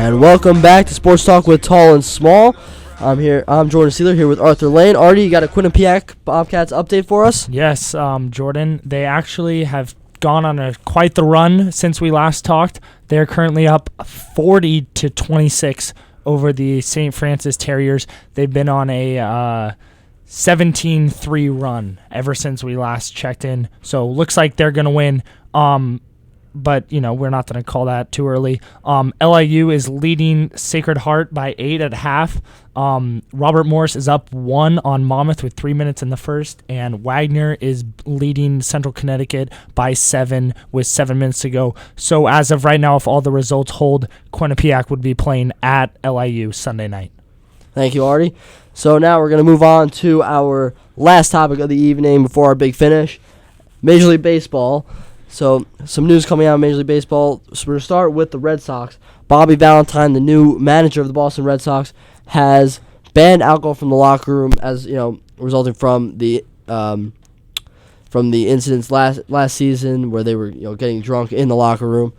And welcome back to Sports Talk with Tall and Small. I'm Jordan Sealer here with Arthur Lane. Artie, you got a Quinnipiac Bobcats update for us? Yes, Jordan. They actually have gone on quite the run since we last talked. They're currently up 40-26 over the St. Francis Terriers. They've been on a 17-3 run ever since we last checked in. So looks like they're going to win. But, we're not going to call that too early. LIU is leading Sacred Heart by 8 at half. Robert Morris is up 1 on Monmouth with 3 minutes in the first. And Wagner is leading Central Connecticut by 7 with 7 minutes to go. So as of right now, if all the results hold, Quinnipiac would be playing at LIU Sunday night. Thank you, Artie. So now we're going to move on to our last topic of the evening before our big finish, Major League Baseball. So some news coming out of Major League Baseball. So we're going to start with the Red Sox. Bobby Valentine, the new manager of the Boston Red Sox, has banned alcohol from the locker room as, resulting from the incidents last season where they were, getting drunk in the locker room.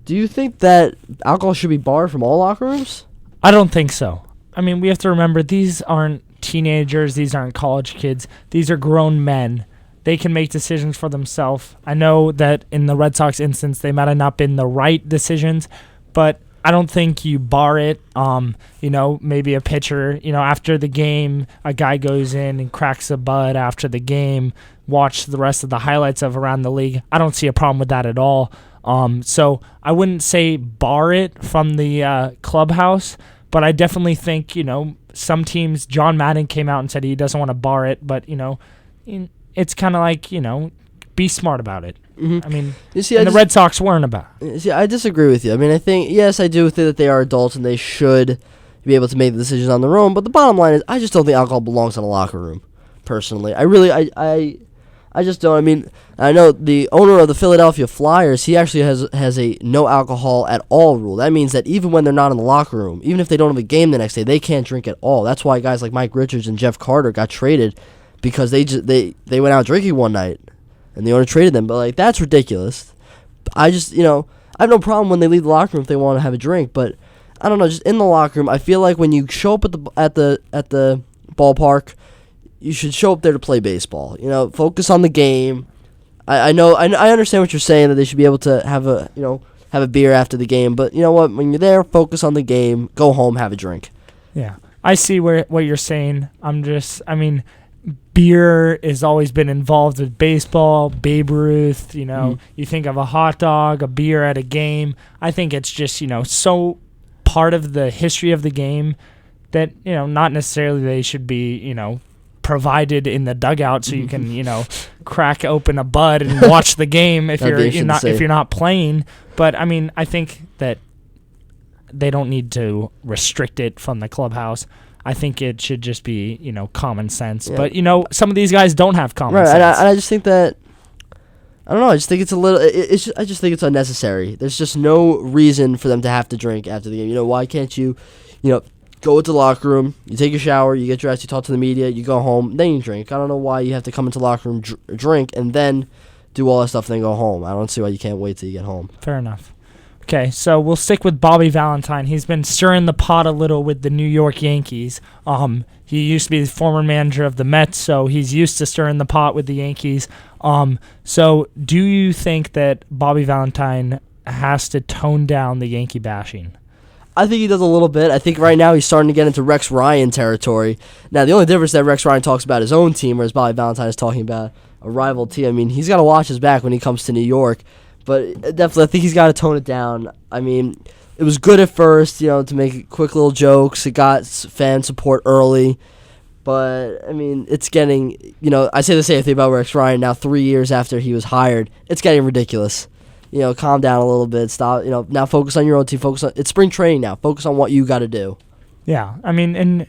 Do you think that alcohol should be barred from all locker rooms? I don't think so. I mean, we have to remember these aren't teenagers, these aren't college kids. These are grown men. They can make decisions for themselves. I know that in the Red Sox instance, they might have not been the right decisions, but I don't think you bar it. Maybe a pitcher, after the game, a guy goes in and cracks a bud after the game, watch the rest of the highlights of around the league. I don't see a problem with that at all. So I wouldn't say bar it from the clubhouse, but I definitely think, some teams, John Madden came out and said he doesn't want to bar it, but, it's kind of like, be smart about it. Mm-hmm. I mean, the Red Sox weren't about. See, I disagree with you. I mean, I do think that they are adults and they should be able to make the decisions on their own. But the bottom line is, I just don't think alcohol belongs in a locker room, personally. I just don't. I mean, I know the owner of the Philadelphia Flyers, he actually has a no alcohol at all rule. That means that even when they're not in the locker room, even if they don't have a game the next day, they can't drink at all. That's why guys like Mike Richards and Jeff Carter got traded, because they went out drinking one night, and the owner traded them. But that's ridiculous. I just I have no problem when they leave the locker room if they want to have a drink. But I don't know, just in the locker room, I feel like when you show up at the ballpark, you should show up there to play baseball. Focus on the game. I understand what you're saying, that they should be able to have a beer after the game. But you know what? When you're there, focus on the game. Go home, have a drink. Yeah, I see what you're saying. Beer has always been involved with baseball. Babe Ruth, you think of a hot dog, a beer at a game. I think it's just, so part of the history of the game that, not necessarily they should be, provided in the dugout so you can, crack open a bud and watch the game if you're not playing. But I think that they don't need to restrict it from the clubhouse. I think it should just be, common sense. Yeah. But, some of these guys don't have common sense. And I just think that, I don't know, I just think it's a little, I just think it's unnecessary. There's just no reason for them to have to drink after the game. Why can't you, go into the locker room, you take a shower, you get dressed, you talk to the media, you go home, then you drink. I don't know why you have to come into the locker room, drink, and then do all that stuff and then go home. I don't see why you can't wait till you get home. Fair enough. Okay, so we'll stick with Bobby Valentine. He's been stirring the pot a little with the New York Yankees. He used to be the former manager of the Mets, so he's used to stirring the pot with the Yankees. So do you think that Bobby Valentine has to tone down the Yankee bashing? I think he does a little bit. I think right now he's starting to get into Rex Ryan territory. Now, the only difference is that Rex Ryan talks about his own team, whereas Bobby Valentine is talking about a rival team. I mean, he's got to watch his back when he comes to New York. But definitely, I think he's got to tone it down. I mean, it was good at first, to make quick little jokes. It got fan support early. But, it's getting, I say the same thing about Rex Ryan now 3 years after he was hired. It's getting ridiculous. Calm down a little bit. Stop, now focus on your own team. It's spring training now. Focus on what you got to do. Yeah, and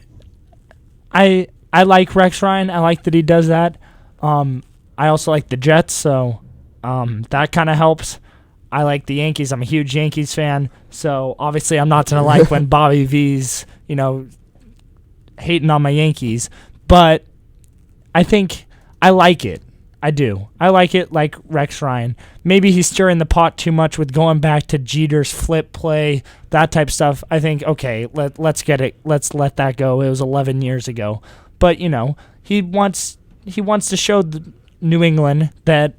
I like Rex Ryan. I like that he does that. I also like the Jets, so... that kind of helps. I like the Yankees. I'm a huge Yankees fan, so obviously I'm not going to like when Bobby V's, hating on my Yankees. But I think I like it. I do. I like it like Rex Ryan. Maybe he's stirring the pot too much with going back to Jeter's flip play, that type of stuff. I think, okay, let's get it. Let's let that go. It was 11 years ago. But, he wants to show New England that,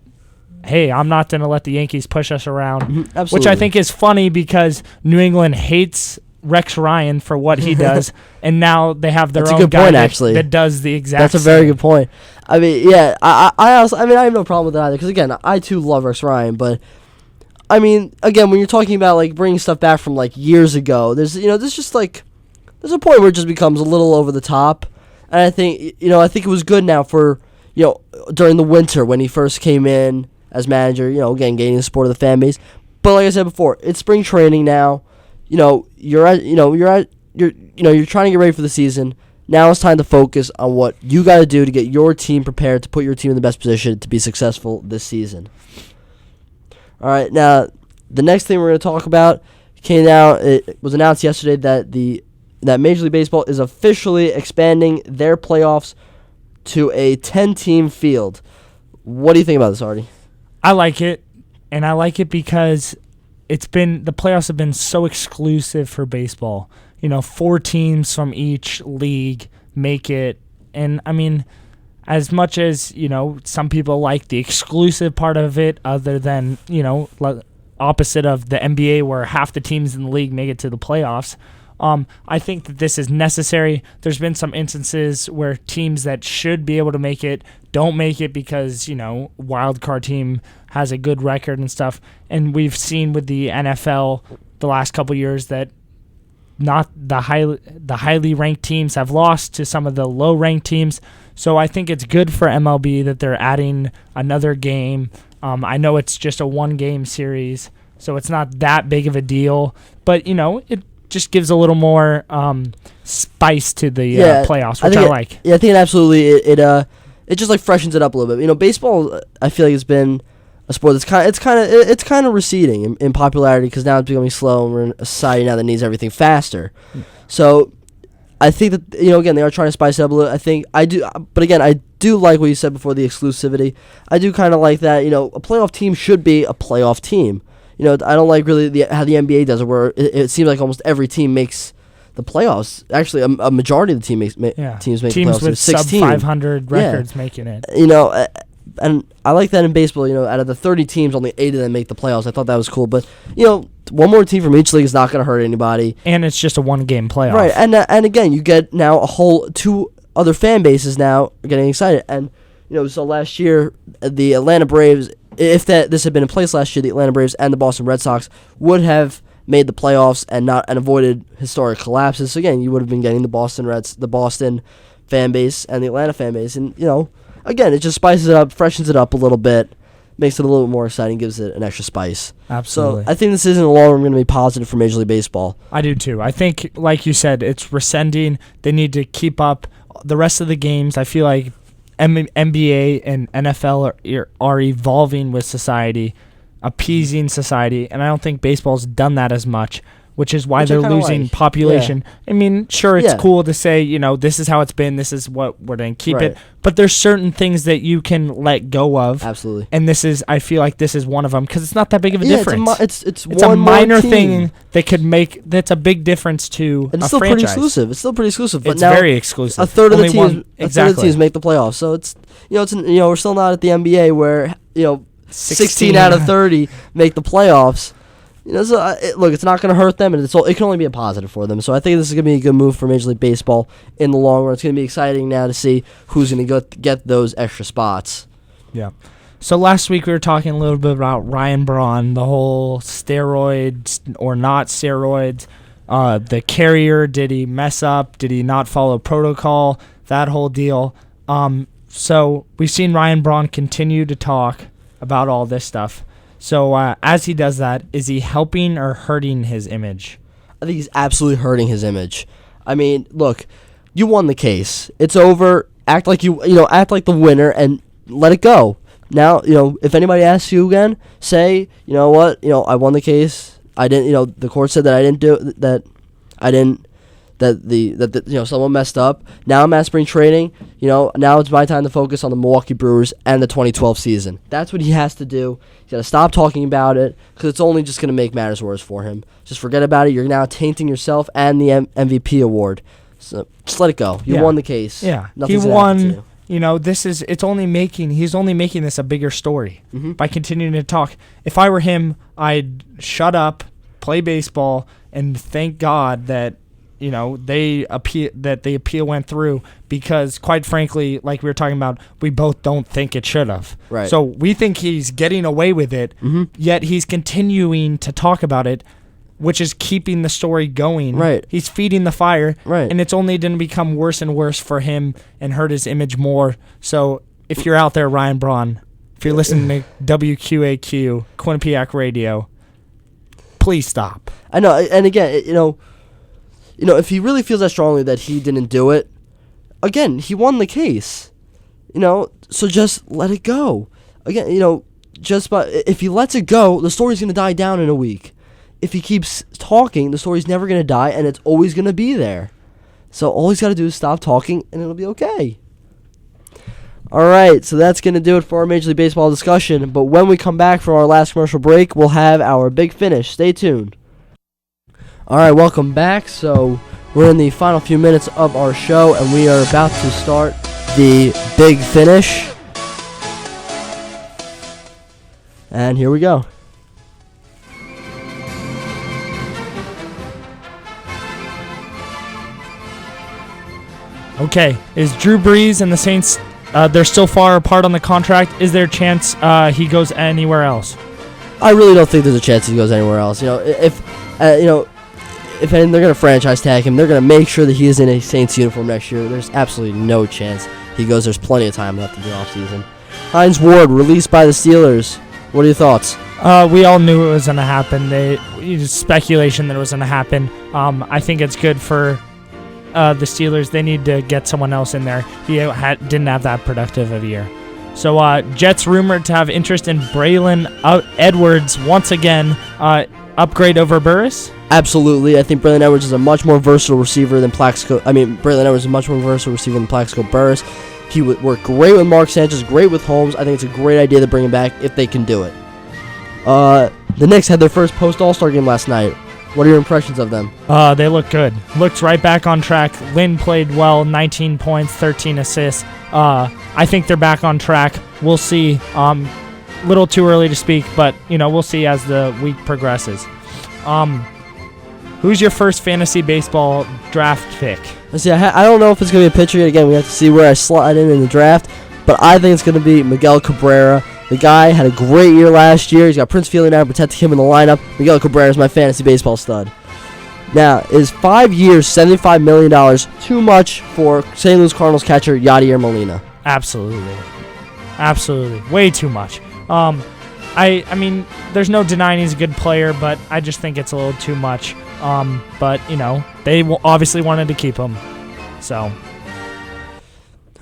hey, I'm not going to let the Yankees push us around. Absolutely. Which I think is funny because New England hates Rex Ryan for what he does, and now they have their own guy that does the exact That's a very good point. I mean, yeah, I also, I have no problem with that either, because, again, I, too, love Rex Ryan, but, I mean, again, when you're talking about, like, bringing stuff back from, like, years ago, there's just, like, there's a point where it just becomes a little over the top, and I think it was good now for, during the winter when he first came in as manager, again, gaining the support of the fan base, but like I said before, it's spring training now. You're trying to get ready for the season. Now it's time to focus on what you got to do to get your team prepared to put your team in the best position to be successful this season. All right, now the next thing we're going to talk about came out. It was announced yesterday that Major League Baseball is officially expanding their playoffs to a 10-team field. What do you think about this, Artie? I like it, and I like it because the playoffs have been so exclusive for baseball. 4 teams from each league make it. And, I mean, as much as, some people like the exclusive part of it, other than, opposite of the NBA where half the teams in the league make it to the playoffs, I think that this is necessary. There's been some instances where teams that should be able to make it don't make it because, wild card team has a good record and stuff. And we've seen with the NFL the last couple years that not the highly ranked teams have lost to some of the low ranked teams. So I think it's good for MLB that they're adding another game. I know it's just a 1-game series, so it's not that big of a deal. But, it just gives a little more spice to the playoffs, which I like. I think it absolutely it just like freshens it up a little bit. Baseball, I feel like it's been a sport that's it's kind of receding in popularity because now it's becoming slow, and we're in a society now that needs everything faster. So I think that again, they are trying to spice it up a little. But again, I do like what you said before, the exclusivity. I do kind of like that. A playoff team should be a playoff team. I don't like really how the NBA does it, where it seems like almost every team makes the playoffs. Actually, a majority of the teams make the playoffs. Teams with sub-500 records making it. And I like that in baseball. Out of the 30 teams, only 8 of them make the playoffs. I thought that was cool. But one more team from each league is not going to hurt anybody. And it's just a 1-game playoff, right? And again, you get now a whole 2 other fan bases now getting excited. And so last year the Atlanta Braves, if this had been in place last year, the Atlanta Braves and the Boston Red Sox would have made the playoffs and avoided historic collapses. So again, you would have been getting the Boston fan base and the Atlanta fan base, and again, it just spices it up, freshens it up a little bit, makes it a little bit more exciting, gives it an extra spice. Absolutely. So I think this is in the long run going to be positive for Major League Baseball. I do too. I think, like you said, it's rescending. They need to keep up the rest of the games. I feel like NBA and NFL are evolving with society, appeasing society, and I don't think baseball's done that as much, which is why they're losing population. Yeah. I mean, sure, it's cool to say, this is how it's been, this is what we're going to keep it, but there's certain things that you can let go of. Absolutely. And I feel like this is one of them, because it's not that big of a difference. It's a minor thing that's a big difference to and it's a still franchise. Pretty exclusive. It's still pretty exclusive. But it's now very exclusive. A third of the teams make the playoffs. So it's we're still not at the NBA where 16 out of 30 make the playoffs. So look, it's not going to hurt them, and it can only be a positive for them. So I think this is going to be a good move for Major League Baseball in the long run. It's going to be exciting now to see who's going to get those extra spots. Yeah. So last week we were talking a little bit about Ryan Braun, the whole steroids or not steroids, the carrier. Did he mess up? Did he not follow protocol? That whole deal. So we've seen Ryan Braun continue to talk about all this stuff. So as he does that, is he helping or hurting his image? I think he's absolutely hurting his image. I mean, look, you won the case. It's over. Act like act like the winner and let it go. Now, if anybody asks you again, say, you know what, I won the case. I didn't, the court said that I didn't that someone messed up. Now I'm at spring training. Now it's my time to focus on the Milwaukee Brewers and the 2012 season. That's what he has to do. He's got to stop talking about it because it's only just going to make matters worse for him. Just forget about it. You're now tainting yourself and the MVP award. So just let it go. You won the case. Yeah, Nothing's he gonna happen to won. you. He's only making this a bigger story Mm-hmm. by continuing to talk. If I were him, I'd shut up, play baseball, and thank God that the appeal went through, because quite frankly, like we were talking about, we both don't think it should have. Right. So we think he's getting away with it, yet he's continuing to talk about it, which is keeping the story going. Right. He's feeding the fire. Right. And it's only going to become worse and worse for him and hurt his image more. So if you're out there, Ryan Braun, if you're listening to WQAQ, Quinnipiac Radio, please stop. I know, and again, if he really feels that strongly that he didn't do it, again, he won the case. So just let it go. Again, if he lets it go, the story's going to die down in a week. If he keeps talking, the story's never going to die, and it's always going to be there. So all he's got to do is stop talking, and it'll be okay. All right, so that's going to do it for our Major League Baseball discussion. But when we come back from our last commercial break, we'll have our big finish. Stay tuned. All right, welcome back. So we're in the final few minutes of our show, and we are about to start the big finish. And here we go. Okay, is Drew Brees and the Saints, they're still far apart on the contract. Is there a chance he goes anywhere else? I really don't think there's a chance he goes anywhere else. If they're going to franchise tag him, they're going to make sure that he is in a Saints uniform next year. There's absolutely no chance he goes. There's plenty of time left in the offseason. Hines Ward, released by the Steelers. What are your thoughts? We all knew it was going to happen. It was speculation that it was going to happen. I think it's good for the Steelers. They need to get someone else in there. He didn't have that productive of a year. So Jets rumored to have interest in Braylon Edwards once again. Upgrade over Burris? Absolutely. I think Braylon Edwards is a much more versatile receiver than Plaxico. Braylon Edwards is a much more versatile receiver than Plaxico Burris. He would work great with Mark Sanchez, great with Holmes. I think it's a great idea to bring him back if they can do it. The Knicks had their first post-All-Star game last night. What are your impressions of them? They look good. Looked right back on track. Lynn played well, 19 points, 13 assists. I think they're back on track. We'll see. Little too early to speak, but we'll see as the week progresses. Who's your first fantasy baseball draft pick? Let's see. I don't know if it's going to be a pitcher yet. Again, we have to see where I slide in the draft, but I think it's going to be Miguel Cabrera. The guy had a great year last year. He's got Prince Fielder now protecting him in the lineup. Miguel Cabrera is my fantasy baseball stud. Now, is 5 years, $75 million too much for St. Louis Cardinals catcher Yadier Molina? Absolutely. Way too much. I mean, there's no denying he's a good player, but I just think it's a little too much. But, they obviously wanted to keep him. So.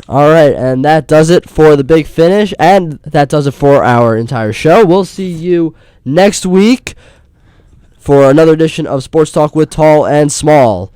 All right, and that does it for the big finish, and that does it for our entire show. We'll see you next week for another edition of Sports Talk with Tall and Small.